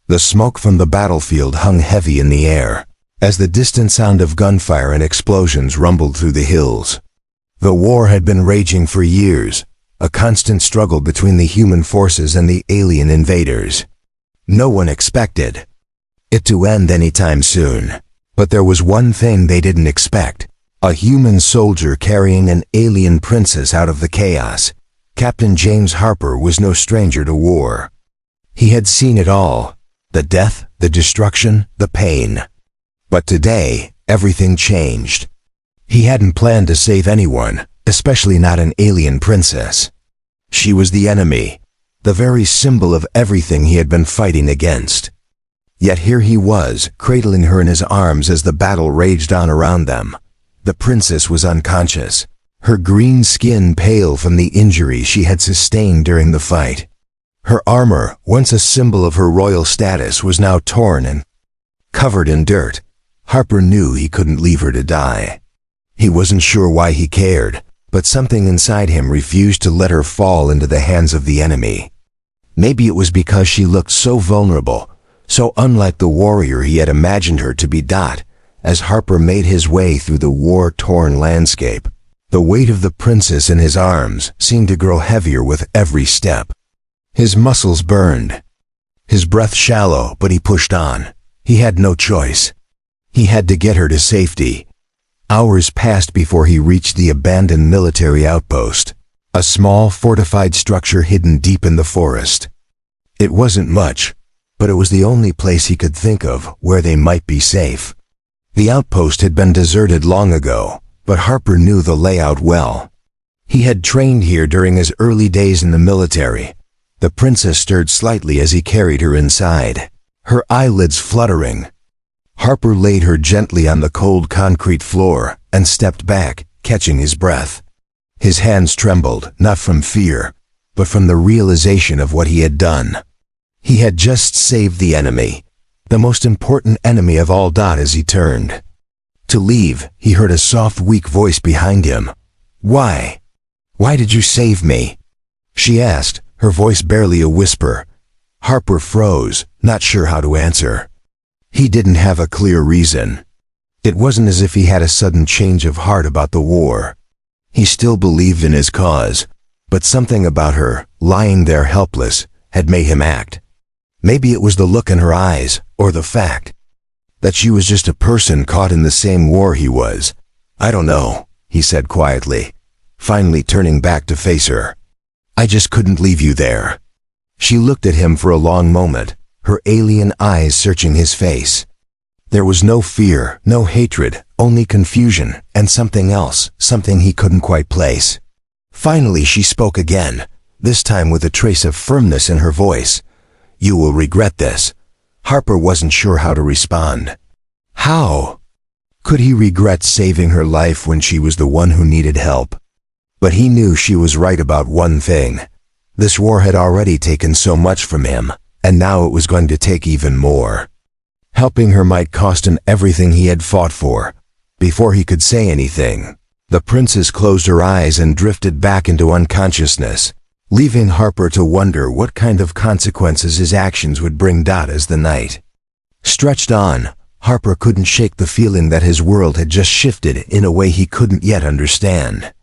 The smoke from the battlefield hung heavy in the air, as the distant sound of gunfire and explosions rumbled through the hills. The war had been raging for years, a constant struggle between the human forces and the alien invaders. No one expected it to end anytime soon. But there was one thing they didn't expect: a human soldier carrying an alien princess out of the chaos. Captain James Harper was no stranger to war. He had seen it all: the death, the destruction, the pain. But today, everything changed. He hadn't planned to save anyone, especially not an alien princess. She was the enemy, the very symbol of everything he had been fighting against. Yet here he was, cradling her in his arms as the battle raged on around them. The princess was unconscious, her green skin pale from the injury she had sustained during the fight. Her armor, once a symbol of her royal status, was now torn and covered in dirt. Harper knew he couldn't leave her to die. He wasn't sure why he cared, but something inside him refused to let her fall into the hands of the enemy. Maybe it was because she looked so vulnerable, so unlike the warrior he had imagined her to be. As Harper made his way through the war-torn landscape, the weight of the princess in his arms seemed to grow heavier with every step. His muscles burned, his breath shallow, but he pushed on. He had no choice. He had to get her to safety. Hours passed before he reached the abandoned military outpost, a small fortified structure hidden deep in the forest. It wasn't much, but it was the only place he could think of where they might be safe. The outpost had been deserted long ago, but Harper knew the layout well. He had trained here during his early days in the military. The princess stirred slightly as he carried her inside, her eyelids fluttering. Harper laid her gently on the cold concrete floor and stepped back, catching his breath. His hands trembled, not from fear, but from the realization of what he had done. He had just saved the enemy, the most important enemy of all. As he turned to leave, he heard a soft, weak voice behind him. "Why? Why did you save me?" she asked, her voice barely a whisper. Harper froze, not sure how to answer. He didn't have a clear reason. It wasn't as if he had a sudden change of heart about the war. He still believed in his cause, but something about her, lying there helpless, had made him act. Maybe it was the look in her eyes, or the fact that she was just a person caught in the same war he was. "I don't know," he said quietly, finally turning back to face her. "I just couldn't leave you there." She looked at him for a long moment, her alien eyes searching his face. There was no fear, no hatred, only confusion, and something else, something he couldn't quite place. Finally she spoke again, this time with a trace of firmness in her voice. "You will regret this." Harper wasn't sure how to respond. How could he regret saving her life when she was the one who needed help? But he knew she was right about one thing. This war had already taken so much from him, and now it was going to take even more. Helping her might cost him everything he had fought for. Before he could say anything, the princess closed her eyes and drifted back into unconsciousness, leaving Harper to wonder what kind of consequences his actions would bring. As the night stretched on, Harper couldn't shake the feeling that his world had just shifted in a way he couldn't yet understand.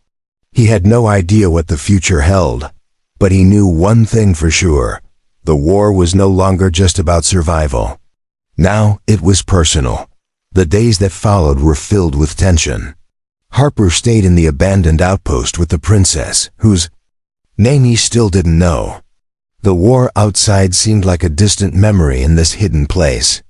He had no idea what the future held, but he knew one thing for sure: the war was no longer just about survival. Now it was personal. The days that followed were filled with tension. Harper stayed in the abandoned outpost with the princess, whose name he still didn't know. The war outside seemed like a distant memory in this hidden place.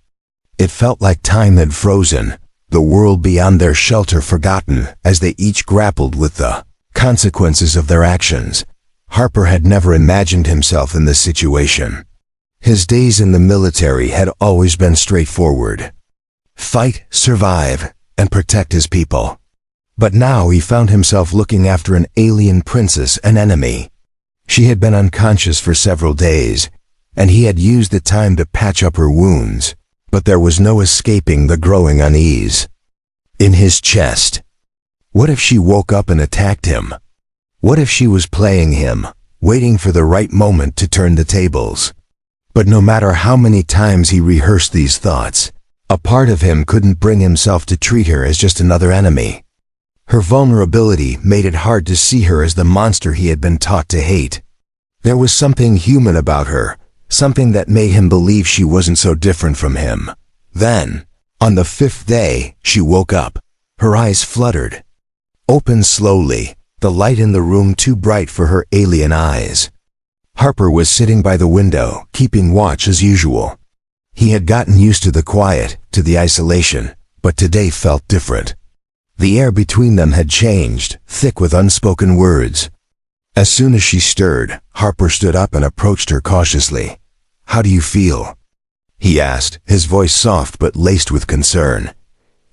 It felt like time had frozen, the world beyond their shelter forgotten, as they each grappled with the consequences of their actions. Harper had never imagined himself in this situation. His days in the military had always been straightforward: fight, survive, and protect his people. But now he found himself looking after an alien princess, an enemy. She had been unconscious for several days, and he had used the time to patch up her wounds, but there was no escaping the growing unease in his chest. What if she woke up and attacked him? What if she was playing him, waiting for the right moment to turn the tables? But no matter how many times he rehearsed these thoughts, a part of him couldn't bring himself to treat her as just another enemy. Her vulnerability made it hard to see her as the monster he had been taught to hate. There was something human about her, something that made him believe she wasn't so different from him. Then, on the 5th day, she woke up. Her eyes fluttered. Opened slowly, the light in the room too bright for her alien eyes. Harper was sitting by the window, keeping watch as usual. He had gotten used to the quiet, to the isolation, but today felt different. The air between them had changed, thick with unspoken words. As soon as she stirred, Harper stood up and approached her cautiously. "How do you feel?" he asked, his voice soft but laced with concern.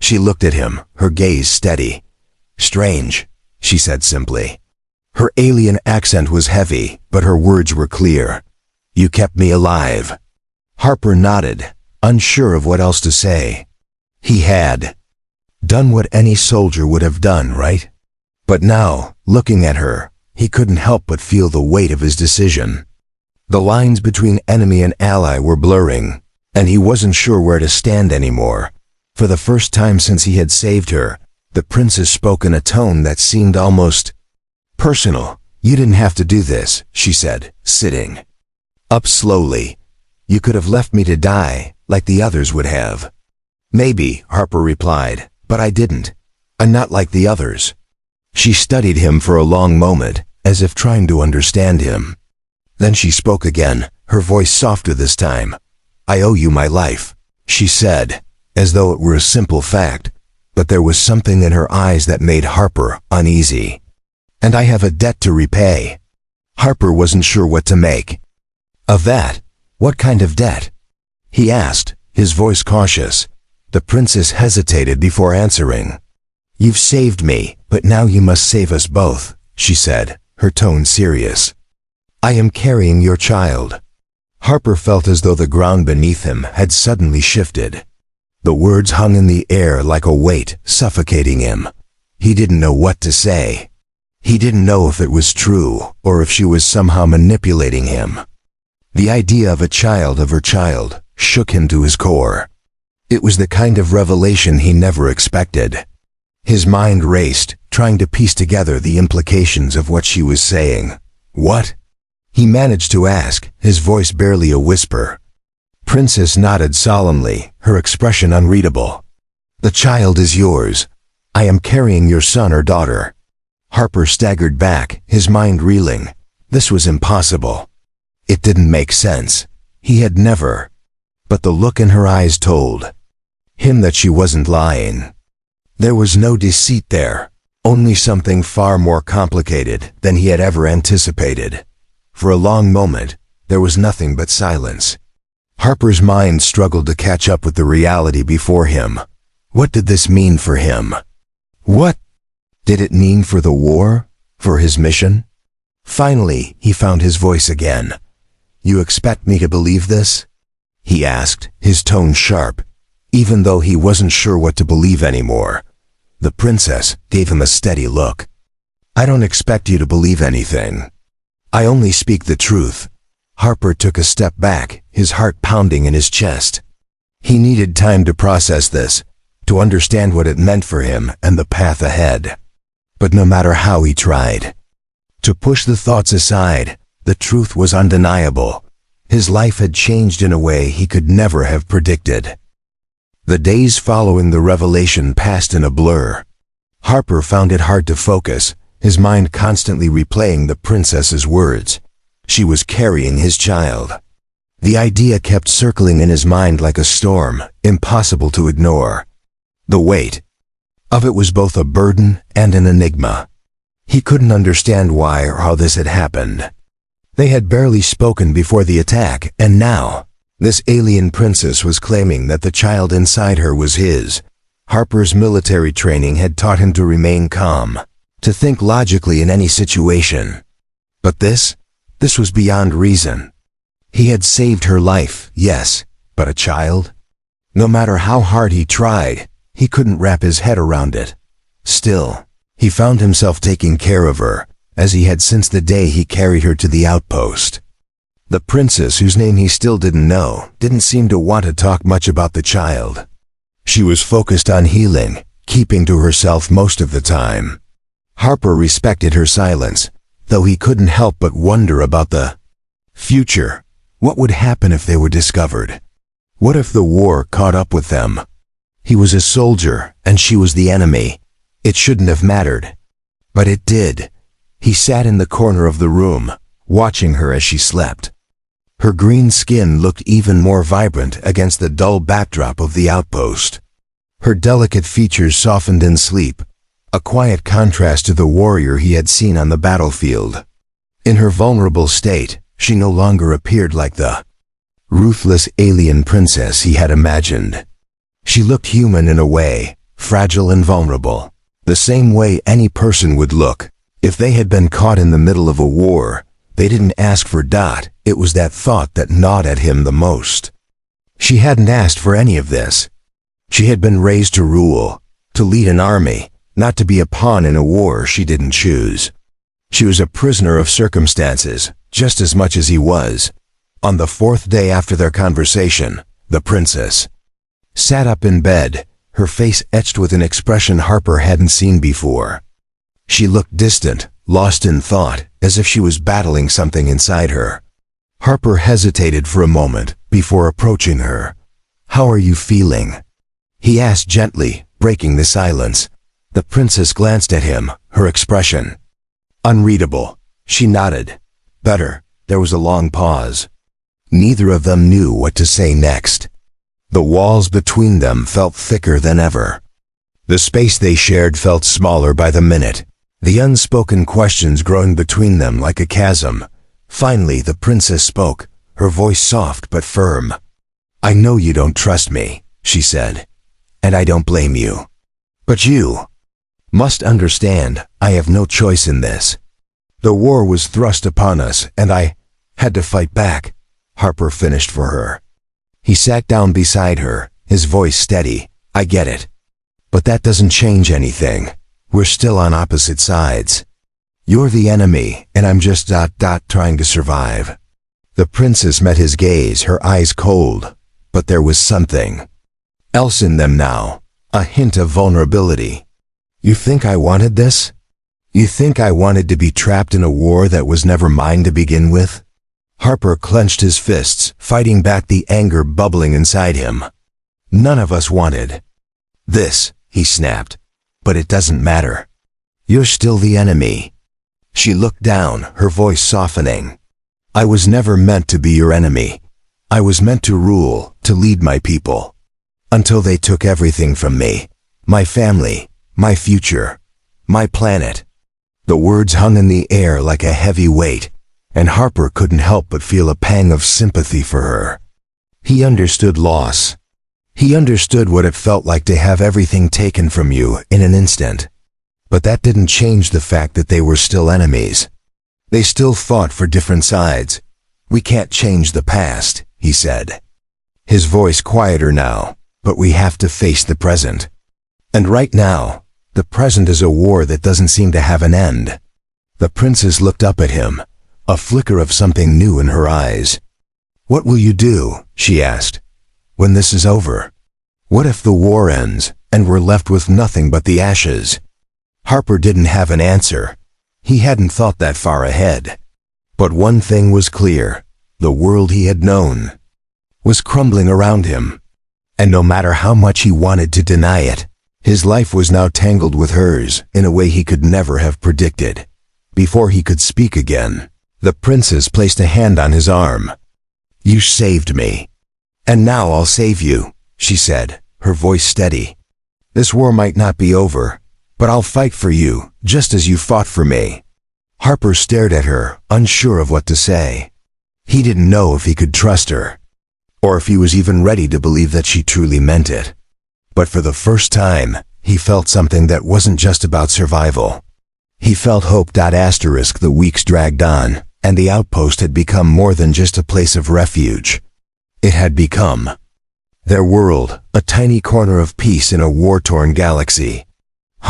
She looked at him, her gaze steady. "Strange," she said simply. Her alien accent was heavy, but her words were clear. "You kept me alive." Harper nodded, unsure of what else to say. He had done what any soldier would have done, right? But now, looking at her, he couldn't help but feel the weight of his decision. The lines between enemy and ally were blurring, and he wasn't sure where to stand anymore. For the first time since he had saved her, the princess spoke in a tone that seemed almost personal. "You didn't have to do this," she said, sitting up slowly. "You could have left me to die, like the others would have." "Maybe," Harper replied, "but I didn't. I'm not like the others." She studied him for a long moment, as if trying to understand him. Then she spoke again, her voice softer this time. "I owe you my life," she said, as though it were a simple fact, but there was something in her eyes that made Harper uneasy. "And I have a debt to repay." Harper wasn't sure what to make of that. "What kind of debt?" he asked, his voice cautious. The princess hesitated before answering. "You've saved me, but now you must save us both," she said, her tone serious. "I am carrying your child." Harper felt as though the ground beneath him had suddenly shifted. The words hung in the air like a weight, suffocating him. He didn't know what to say. He didn't know if it was true, or if she was somehow manipulating him. The idea of a child of her child shook him to his core. It was the kind of revelation he never expected. His mind raced, trying to piece together the implications of what she was saying. "What?" he managed to ask, his voice barely a whisper. Princess nodded solemnly, her expression unreadable. "The child is yours. I am carrying your son or daughter." Harper staggered back, his mind reeling. This was impossible. It didn't make sense. He had never. But the look in her eyes told him that she wasn't lying. There was no deceit there, only something far more complicated than he had ever anticipated. For a long moment, there was nothing but silence. Harper's mind struggled to catch up with the reality before him. What did this mean for him? What did it mean for the war? For his mission? Finally, he found his voice again. "You expect me to believe this?" he asked, his tone sharp, even though he wasn't sure what to believe anymore. The princess gave him a steady look. "I don't expect you to believe anything. I only speak the truth." Harper took a step back, his heart pounding in his chest. He needed time to process this, to understand what it meant for him and the path ahead. But no matter how he tried to push the thoughts aside, the truth was undeniable. His life had changed in a way he could never have predicted. The days following the revelation passed in a blur. Harper found it hard to focus, his mind constantly replaying the princess's words. She was carrying his child. The idea kept circling in his mind like a storm, impossible to ignore. The weight of it was both a burden and an enigma. He couldn't understand why or how this had happened. They had barely spoken before the attack, and now, this alien princess was claiming that the child inside her was his. Harper's military training had taught him to remain calm, to think logically in any situation. But this was beyond reason. He had saved her life, yes, but a child? No matter how hard he tried, he couldn't wrap his head around it. Still, he found himself taking care of her, as he had since the day he carried her to the outpost. The princess, whose name he still didn't know, didn't seem to want to talk much about the child. She was focused on healing, keeping to herself most of the time. Harper respected her silence, though he couldn't help but wonder about the future. What would happen if they were discovered? What if the war caught up with them? He was a soldier, and she was the enemy. It shouldn't have mattered. But it did. He sat in the corner of the room, watching her as she slept. Her green skin looked even more vibrant against the dull backdrop of the outpost. Her delicate features softened in sleep, a quiet contrast to the warrior he had seen on the battlefield. In her vulnerable state, she no longer appeared like the ruthless alien princess he had imagined. She looked human in a way, fragile and vulnerable, the same way any person would look. If they had been caught in the middle of a war, they didn't ask for Dot. It was that thought that gnawed at him the most. She hadn't asked for any of this. She had been raised to rule, to lead an army, not to be a pawn in a war she didn't choose. She was a prisoner of circumstances, just as much as he was. On the fourth day after their conversation, the princess sat up in bed, her face etched with an expression Harper hadn't seen before. She looked distant, lost in thought, as if she was battling something inside her. Harper hesitated for a moment before approaching her. "How are you feeling?" he asked gently, breaking the silence. The princess glanced at him, her expression unreadable. She nodded. "Better." There was a long pause. Neither of them knew what to say next. The walls between them felt thicker than ever. The space they shared felt smaller by the minute, the unspoken questions growing between them like a chasm. Finally, the princess spoke, her voice soft but firm. "I know you don't trust me," she said, "and I don't blame you. But you must understand, I have no choice in this. The war was thrust upon us, and I had to fight back." Harper finished for her. He sat down beside her, his voice steady. "I get it. But that doesn't change anything. We're still on opposite sides. You're the enemy, and I'm just trying to survive." The princess met his gaze, her eyes cold, but there was something else in them now, a hint of vulnerability. "You think I wanted this? You think I wanted to be trapped in a war that was never mine to begin with?" Harper clenched his fists, fighting back the anger bubbling inside him. "None of us wanted this," he snapped. "But it doesn't matter. You're still the enemy." She looked down, her voice softening. "I was never meant to be your enemy. I was meant to rule, to lead my people. Until they took everything from me. My family, my future, my planet." The words hung in the air like a heavy weight, and Harper couldn't help but feel a pang of sympathy for her. He understood loss. He understood what it felt like to have everything taken from you in an instant. But that didn't change the fact that they were still enemies. They still fought for different sides. "We can't change the past," he said. His voice quieter now, "but we have to face the present. And right now, the present is a war that doesn't seem to have an end." The princess looked up at him, a flicker of something new in her eyes. "What will you do?" she asked. "When this is over? What if the war ends, and we're left with nothing but the ashes?" Harper didn't have an answer. He hadn't thought that far ahead. But one thing was clear. The world he had known was crumbling around him. And no matter how much he wanted to deny it, his life was now tangled with hers in a way he could never have predicted. Before he could speak again, the princess placed a hand on his arm. "You saved me. And now I'll save you," she said, her voice steady. "This war might not be over, but I'll fight for you, just as you fought for me." Harper stared at her, unsure of what to say. He didn't know if he could trust her, or if he was even ready to believe that she truly meant it. But for the first time, he felt something that wasn't just about survival. He felt hope. The weeks dragged on, and the outpost had become more than just a place of refuge. It had become their world, a tiny corner of peace in a war-torn galaxy.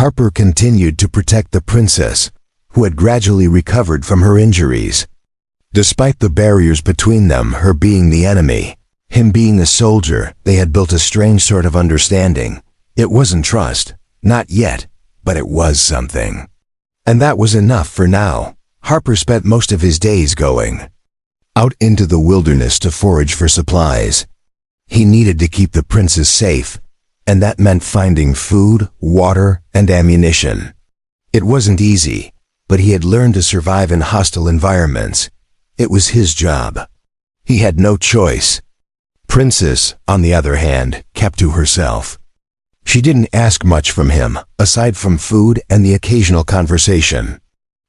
Harper continued to protect the princess, who had gradually recovered from her injuries. Despite the barriers between them, her being the enemy, him being a soldier, they had built a strange sort of understanding. It wasn't trust, not yet, but it was something. And that was enough for now. Harper spent most of his days going out into the wilderness to forage for supplies. He needed to keep the princess safe, and that meant finding food, water, and ammunition. It wasn't easy, but he had learned to survive in hostile environments. It was his job. He had no choice. Princess, on the other hand, kept to herself. She didn't ask much from him, aside from food and the occasional conversation.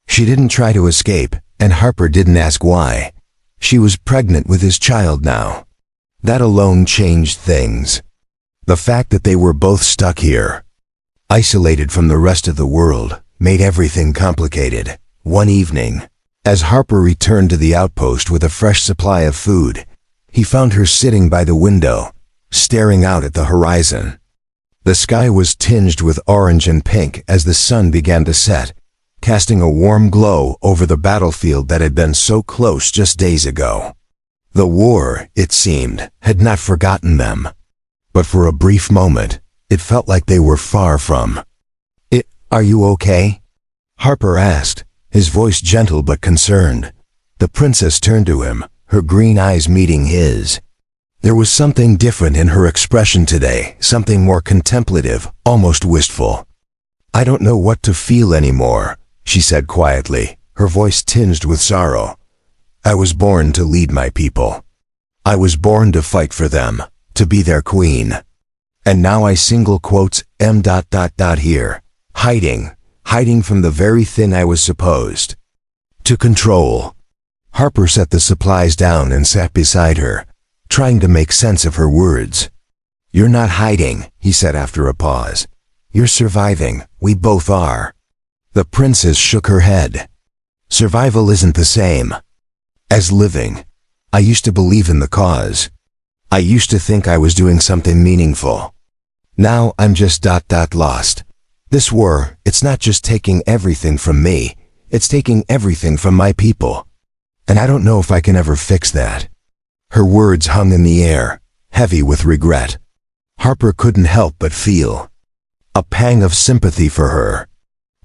She didn't try to escape, and Harper didn't ask why. She was pregnant with his child now. That alone changed things. The fact that they were both stuck here, isolated from the rest of the world, made everything complicated. One evening, as Harper returned to the outpost with a fresh supply of food, he found her sitting by the window, staring out at the horizon. The sky was tinged with orange and pink as the sun began to set, casting a warm glow over the battlefield that had been so close just days ago. The war, it seemed, had not forgotten them. But for a brief moment, it felt like they were far from it. "Are you okay?" Harper asked, his voice gentle but concerned. The princess turned to him, her green eyes meeting his. There was something different in her expression today, something more contemplative, almost wistful. "I don't know what to feel anymore," she said quietly, her voice tinged with sorrow. "I was born to lead my people. I was born to fight for them, to be their queen. And now I single quotes here, hiding from the very thing I was supposed to control." Harper set the supplies down and sat beside her, trying to make sense of her words. "You're not hiding," he said after a pause. "You're surviving. We both are." The princess shook her head. "Survival isn't the same as living. I used to believe in the cause. I used to think I was doing something meaningful. Now I'm just lost. This war, it's not just taking everything from me, it's taking everything from my people. And I don't know if I can ever fix that." Her words hung in the air, heavy with regret. Harper couldn't help but feel a pang of sympathy for her.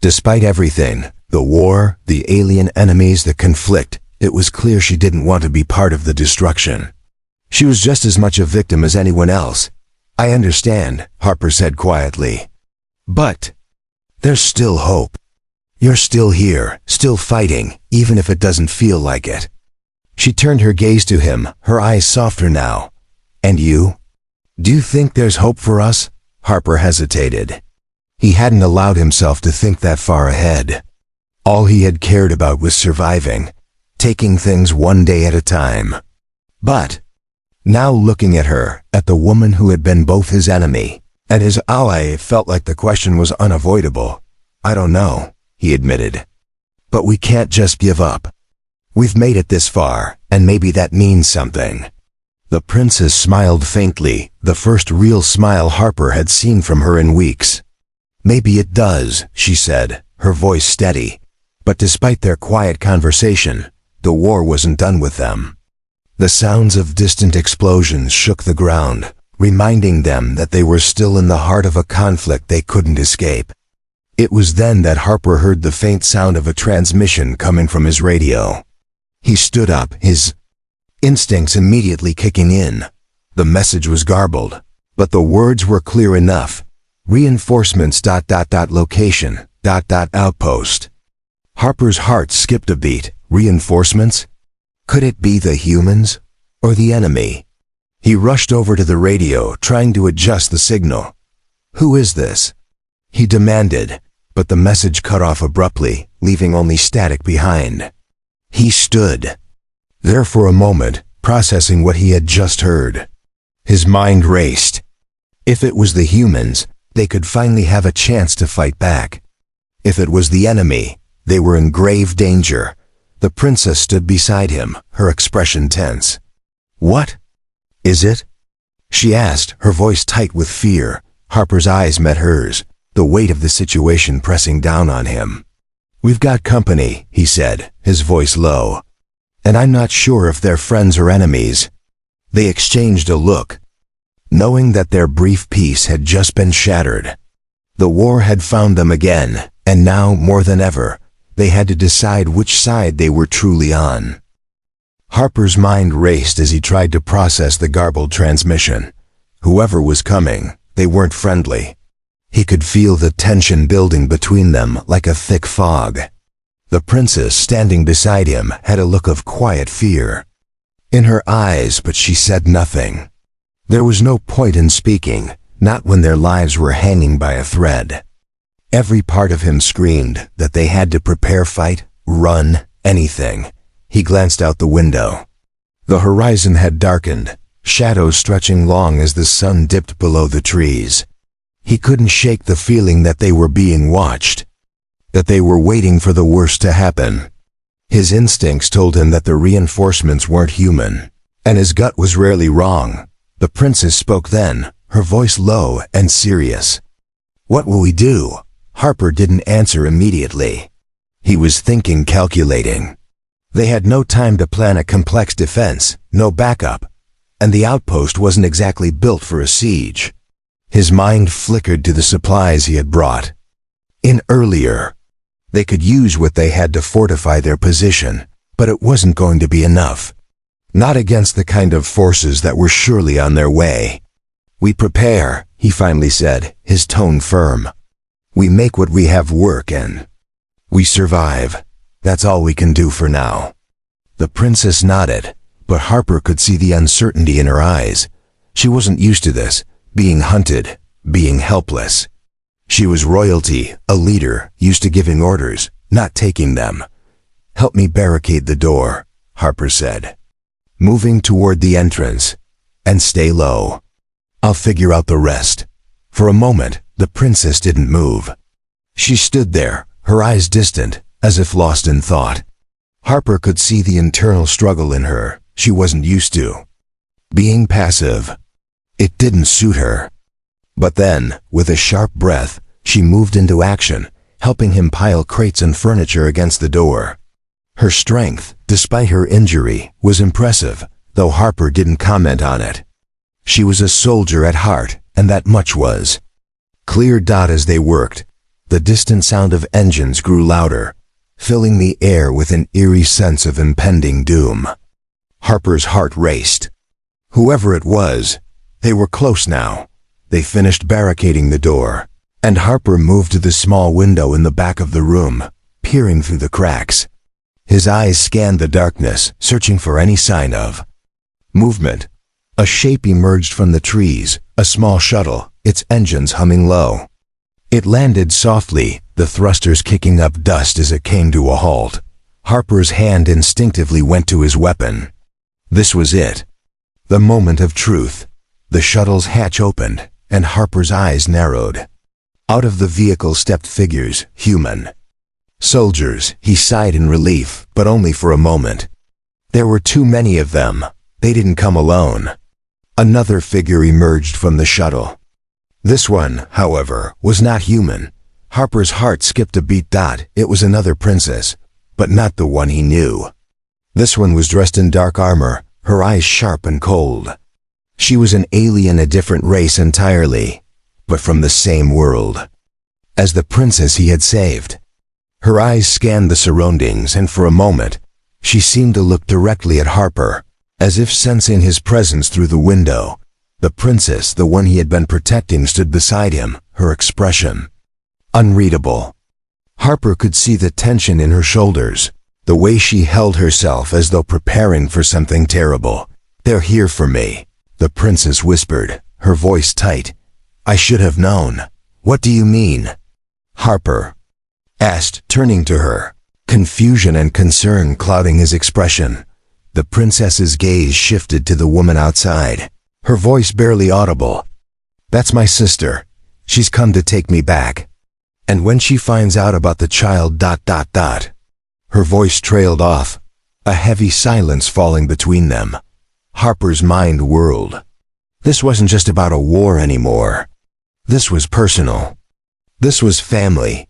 Despite everything, the war, the alien enemies, the conflict, it was clear she didn't want to be part of the destruction. She was just as much a victim as anyone else. "I understand," Harper said quietly. "But there's still hope. You're still here, still fighting, even if it doesn't feel like it." She turned her gaze to him, her eyes softer now. "And you? Do you think there's hope for us?" Harper hesitated. He hadn't allowed himself to think that far ahead. All he had cared about was surviving, taking things one day at a time. But now looking at her, at the woman who had been both his enemy and his ally, it felt like the question was unavoidable. "I don't know," he admitted. "But we can't just give up. We've made it this far, and maybe that means something." The princess smiled faintly, the first real smile Harper had seen from her in weeks. "Maybe it does," she said, her voice steady. But despite their quiet conversation, the war wasn't done with them. The sounds of distant explosions shook the ground, reminding them that they were still in the heart of a conflict they couldn't escape. It was then that Harper heard the faint sound of a transmission coming from his radio. He stood up, his instincts immediately kicking in. The message was garbled, but the words were clear enough. "Reinforcements ... location ... outpost." Harper's heart skipped a beat. Reinforcements? Could it be the humans? Or the enemy? He rushed over to the radio, trying to adjust the signal. "Who is this?" he demanded, but the message cut off abruptly, leaving only static behind. He stood there for a moment, processing what he had just heard. His mind raced. If it was the humans, they could finally have a chance to fight back. If it was the enemy, they were in grave danger. The princess stood beside him, her expression tense. "What is it?" she asked, her voice tight with fear. Harper's eyes met hers, the weight of the situation pressing down on him. "We've got company," he said, his voice low. and I'm not sure if they're friends or enemies." They exchanged a look, knowing that their brief peace had just been shattered. The war had found them again, and now, more than ever, they had to decide which side they were truly on. Harper's mind raced as he tried to process the garbled transmission. Whoever was coming, they weren't friendly. He could feel the tension building between them like a thick fog. The princess standing beside him had a look of quiet fear in her eyes, but she said nothing. There was no point in speaking, not when their lives were hanging by a thread. Every part of him screamed that they had to prepare, fight, run, anything. He glanced out the window. The horizon had darkened, shadows stretching long as the sun dipped below the trees. He couldn't shake the feeling that they were being watched, that they were waiting for the worst to happen. His instincts told him that the reinforcements weren't human, and his gut was rarely wrong. The princess spoke then, her voice low and serious. "What will we do?" Harper didn't answer immediately. He was thinking, calculating. They had no time to plan a complex defense, no backup, and the outpost wasn't exactly built for a siege. His mind flickered to the supplies he had brought in earlier. They could use what they had to fortify their position, but it wasn't going to be enough. Not against the kind of forces that were surely on their way. "We prepare," he finally said, his tone firm. "We make what we have work, and we survive. That's all we can do for now." The princess nodded, but Harper could see the uncertainty in her eyes. She wasn't used to this, being hunted, being helpless. She was royalty, a leader, used to giving orders, not taking them. "Help me barricade the door," Harper said, moving toward the entrance. "And stay low. I'll figure out the rest." For a moment, the princess didn't move. She stood there, her eyes distant, as if lost in thought. Harper could see the internal struggle in her. She wasn't used to being passive. It didn't suit her. But then, with a sharp breath, she moved into action, helping him pile crates and furniture against the door. Her strength, despite her injury, was impressive, though Harper didn't comment on it. She was a soldier at heart, and that much was clear. As they worked, the distant sound of engines grew louder, filling the air with an eerie sense of impending doom. Harper's heart raced. Whoever it was, they were close now. They finished barricading the door, and Harper moved to the small window in the back of the room, peering through the cracks. His eyes scanned the darkness, searching for any sign of movement. A shape emerged from the trees, a small shuttle, its engines humming low. It landed softly, the thrusters kicking up dust as it came to a halt. Harper's hand instinctively went to his weapon. This was it. The moment of truth. The shuttle's hatch opened, and Harper's eyes narrowed. Out of the vehicle stepped figures, human. Soldiers, he sighed in relief, but only for a moment. There were too many of them. They didn't come alone. Another figure emerged from the shuttle. This one, however, was not human. Harper's heart skipped a beat. It was another princess, but not the one he knew. This one was dressed in dark armor, her eyes sharp and cold. She was an alien, a different race entirely, but from the same world as the princess he had saved. Her eyes scanned the surroundings, and for a moment, she seemed to look directly at Harper, as if sensing his presence through the window. The princess, the one he had been protecting, stood beside him, her expression unreadable. Harper could see the tension in her shoulders, the way she held herself as though preparing for something terrible. "They're here for me," the princess whispered, her voice tight. "I should have known." "What do you mean?" Harper asked, turning to her, confusion and concern clouding his expression. The princess's gaze shifted to the woman outside, her voice barely audible. "That's my sister. She's come to take me back. And when she finds out about the child... Her voice trailed off, a heavy silence falling between them. Harper's mind whirled. This wasn't just about a war anymore. This was personal. This was family.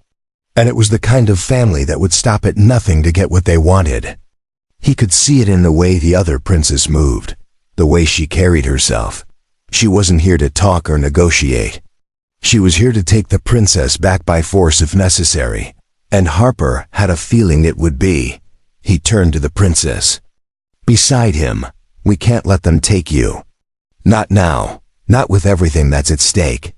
And it was the kind of family that would stop at nothing to get what they wanted. He could see it in the way the other princess moved, the way she carried herself. She wasn't here to talk or negotiate. She was here to take the princess back by force if necessary, and Harper had a feeling it would be. He turned to the princess. Beside him, we can't let them take you. Not now, not with everything that's at stake.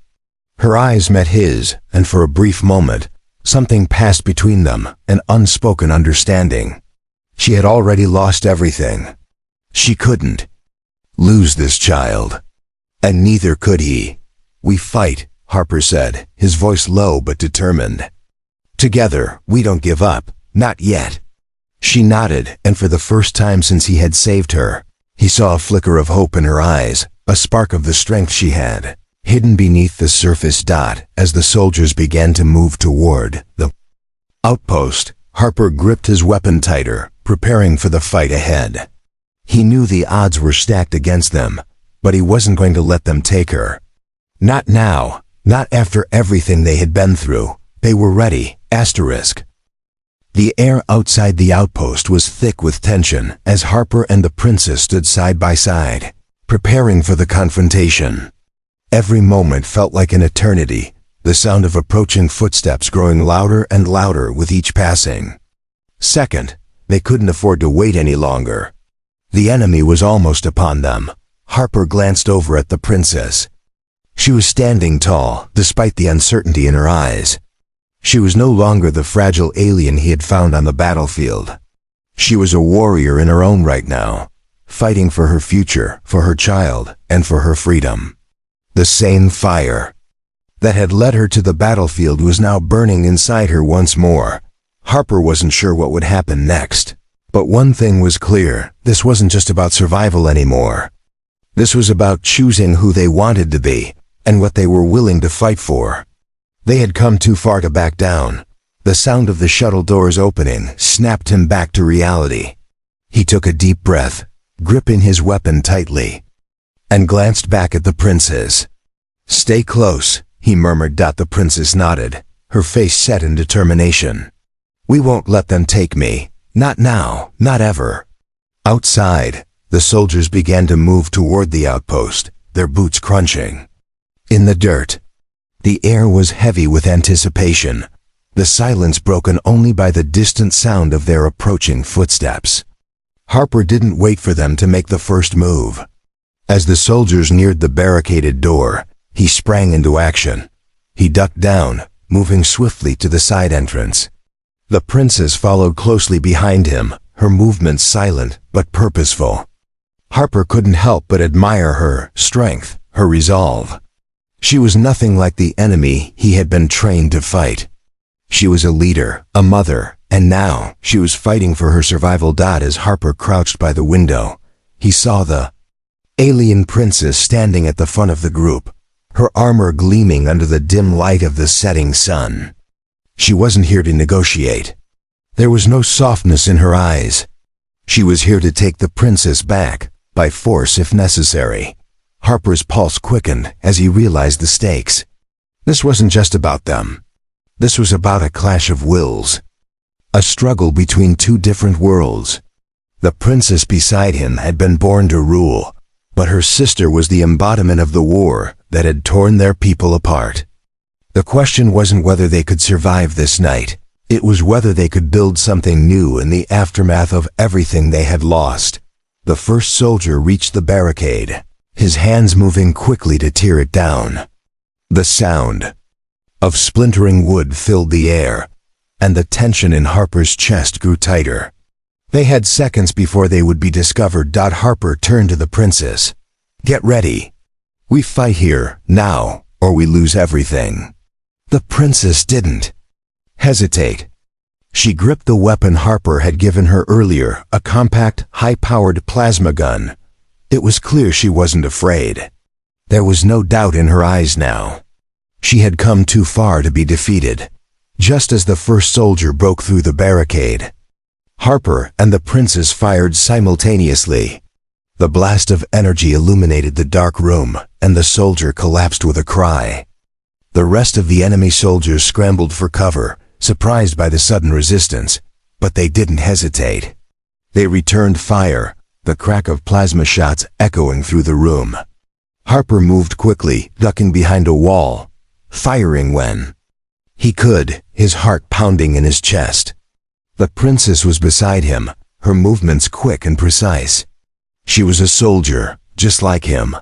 Her eyes met his, and for a brief moment, something passed between them, an unspoken understanding. She had already lost everything. She couldn't lose this child. And neither could he. We fight, Harper said, his voice low but determined. Together, we don't give up, not yet. She nodded, and for the first time since he had saved her, he saw a flicker of hope in her eyes, a spark of the strength she had, hidden beneath the surface dot as the soldiers began to move toward the outpost. Harper gripped his weapon tighter, preparing for the fight ahead. He knew the odds were stacked against them, but he wasn't going to let them take her. Not now, not after everything they had been through. They were ready. The air outside the outpost was thick with tension as Harper and the princess stood side by side, preparing for the confrontation. Every moment felt like an eternity, the sound of approaching footsteps growing louder and louder with each passing second. They couldn't afford to wait any longer. The enemy was almost upon them. Harper glanced over at the princess. She was standing tall, despite the uncertainty in her eyes. She was no longer the fragile alien he had found on the battlefield. She was a warrior in her own right now, fighting for her future, for her child, and for her freedom. The same fire that had led her to the battlefield was now burning inside her once more. Harper wasn't sure what would happen next. But one thing was clear, this wasn't just about survival anymore. This was about choosing who they wanted to be, and what they were willing to fight for. They had come too far to back down. The sound of the shuttle doors opening snapped him back to reality. He took a deep breath, gripping his weapon tightly, and glanced back at the princess. "Stay close," he murmured. The princess nodded, her face set in determination. "We won't let them take me. Not now, not ever." Outside, the soldiers began to move toward the outpost, their boots crunching in the dirt. The air was heavy with anticipation, the silence broken only by the distant sound of their approaching footsteps. Harper didn't wait for them to make the first move. As the soldiers neared the barricaded door, he sprang into action. He ducked down, moving swiftly to the side entrance. The princess followed closely behind him, her movements silent but purposeful. Harper couldn't help but admire her strength, her resolve. She was nothing like the enemy he had been trained to fight. She was a leader, a mother, and now she was fighting for her survival. As Harper crouched by the window, he saw the alien princess standing at the front of the group, her armor gleaming under the dim light of the setting sun. She wasn't here to negotiate. There was no softness in her eyes. She was here to take the princess back, by force if necessary. Harper's pulse quickened as he realized the stakes. This wasn't just about them. This was about a clash of wills. A struggle between two different worlds. The princess beside him had been born to rule, but her sister was the embodiment of the war that had torn their people apart. The question wasn't whether they could survive this night. It was whether they could build something new in the aftermath of everything they had lost. The first soldier reached the barricade, his hands moving quickly to tear it down. The sound of splintering wood filled the air, and the tension in Harper's chest grew tighter. They had seconds before they would be discovered. Harper turned to the princess. "Get ready. We fight here, now, or we lose everything." The princess didn't hesitate. She gripped the weapon Harper had given her earlier, a compact, high-powered plasma gun. It was clear she wasn't afraid. There was no doubt in her eyes now. She had come too far to be defeated. Just as the first soldier broke through the barricade, Harper and the princess fired simultaneously. The blast of energy illuminated the dark room, and the soldier collapsed with a cry. The rest of the enemy soldiers scrambled for cover, surprised by the sudden resistance, but they didn't hesitate. They returned fire, the crack of plasma shots echoing through the room. Harper moved quickly, ducking behind a wall, firing when he could, his heart pounding in his chest. The princess was beside him, her movements quick and precise. She was a soldier, just like him.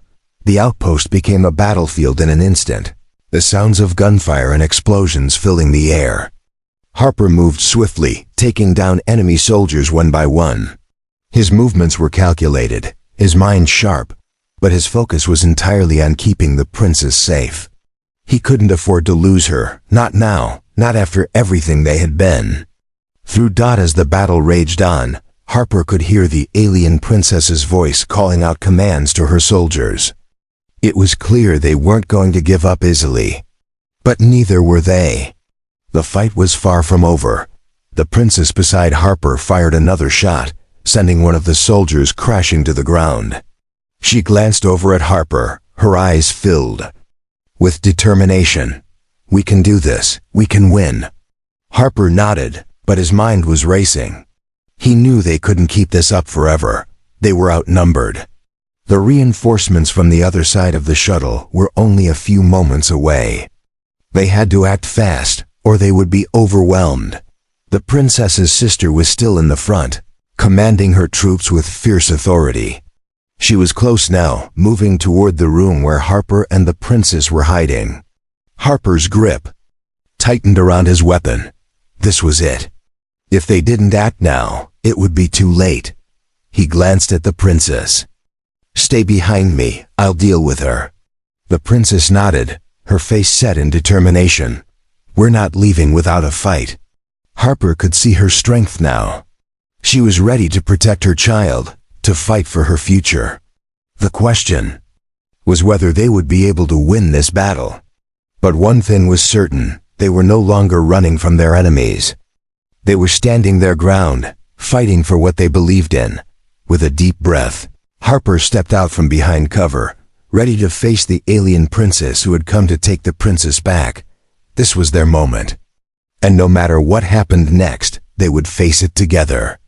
The outpost became a battlefield in an instant, the sounds of gunfire and explosions filling the air. Harper moved swiftly, taking down enemy soldiers one by one. His movements were calculated, his mind sharp, but his focus was entirely on keeping the princess safe. He couldn't afford to lose her, not now, not after everything they had been. Through Dot as the battle raged on, Harper could hear the alien princess's voice calling out commands to her soldiers. It was clear they weren't going to give up easily. But neither were they. The fight was far from over. The princess beside Harper fired another shot, sending one of the soldiers crashing to the ground. She glanced over at Harper, her eyes filled with determination. "We can do this. We can win." Harper nodded, but his mind was racing. He knew they couldn't keep this up forever. They were outnumbered. The reinforcements from the other side of the shuttle were only a few moments away. They had to act fast, or they would be overwhelmed. The princess's sister was still in the front, commanding her troops with fierce authority. She was close now, moving toward the room where Harper and the princess were hiding. Harper's grip tightened around his weapon. This was it. If they didn't act now, it would be too late. He glanced at the princess. "Stay behind me, I'll deal with her." The princess nodded, her face set in determination. "We're not leaving without a fight." Harper could see her strength now. She was ready to protect her child, to fight for her future. The question was whether they would be able to win this battle. But one thing was certain, they were no longer running from their enemies. They were standing their ground, fighting for what they believed in. With a deep breath, Harper stepped out from behind cover, ready to face the alien princess who had come to take the princess back. This was their moment. And no matter what happened next, they would face it together.